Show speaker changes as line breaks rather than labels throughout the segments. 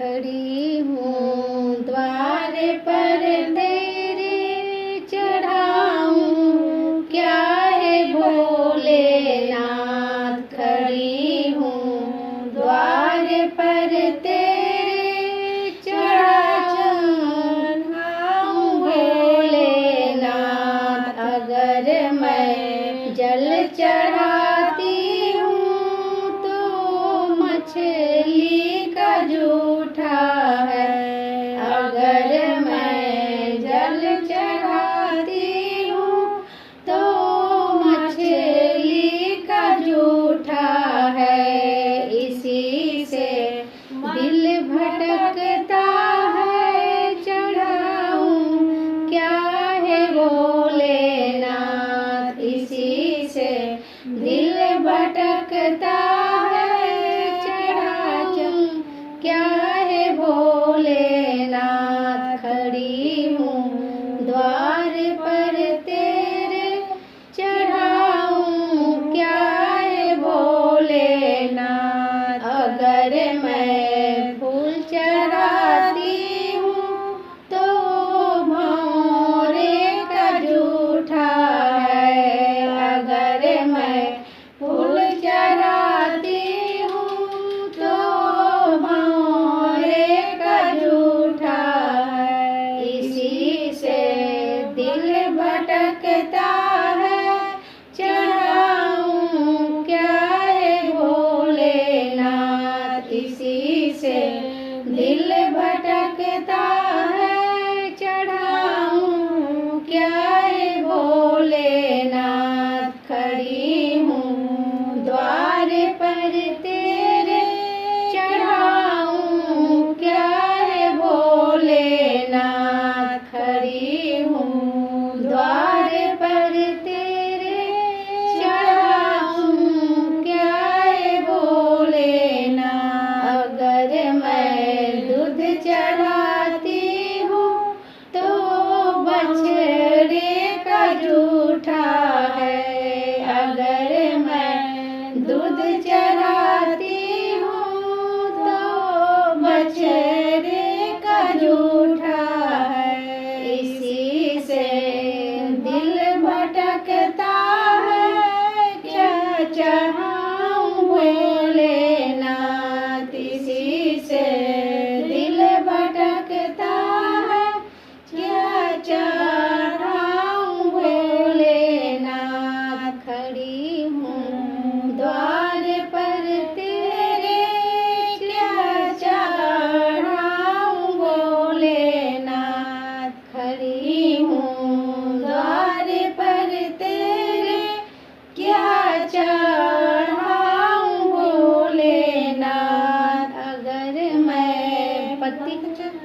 खड़ी हूँ द्वार पर तेरे, चढ़ाऊँ क्या है भोलेनाथ। खड़ी हूँ द्वार पर तेरे, चढ़ाऊँ भोलेनाथ। अगर मैं जल चढ़ाती हूँ तो मछली का जूठा है। अगर मैं जल चढ़ाती हूँ तो मछली का जूठा है। इसी से दिल भटकता है, चढ़ाऊँ क्या है भोलेनाथ। इसी से दिल भटकता है, चढ़ाऊँ क्या है भोलेनाथ। खड़ी हूँ द्वार पर तेरे, चढ़ाऊँ क्या है भोलेनाथ। अगर मैं फूल चढ़ाती हूँ तो भंवरे का जूठा है। अगर मैं फूल चढ़ाती हूँ तो भंवरे का जूठा है। इसी से दिल भटकता है, चढ़ाऊँ क्या है भोलेनाथ। इसी से दिल भटकता है, चढ़ाऊँ क्या है भोलेनाथ। खड़ी हूँ द्वार पर तेरे, चढ़ाऊँ क्या है भोलेनाथ। खड़ी हूँ द्वार पर तेरे, चढ़ाऊँ क्या है भोलेनाथ। अगर मैं दूध चढ़ाती हूँ तो बछड़े का जूठा है। अगर मैं दूध चढ़ाती हूँ तो बछड़े का जूठा है। इसी से दिल भटकता है, क्या चढ़ाऊँ भोलेनाथ। इसी से दिल भटकता है, क्या चढ़ाऊँ भोलेनाथ। खड़ी हूँ द्वार पर तेरे, क्या चढ़ाऊँ भोलेनाथ। खड़ी हूँ द्वार पर तेरे, क्या चढ़ाऊँ भोलेनाथ। अगर मैं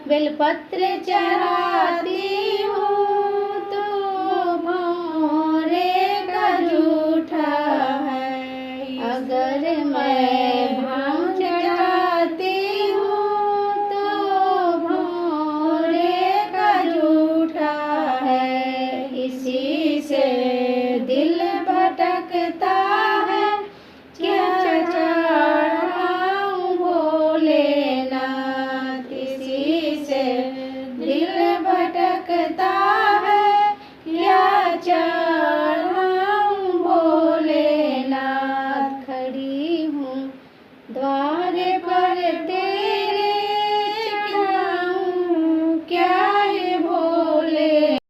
बेलपत्र चढ़ाती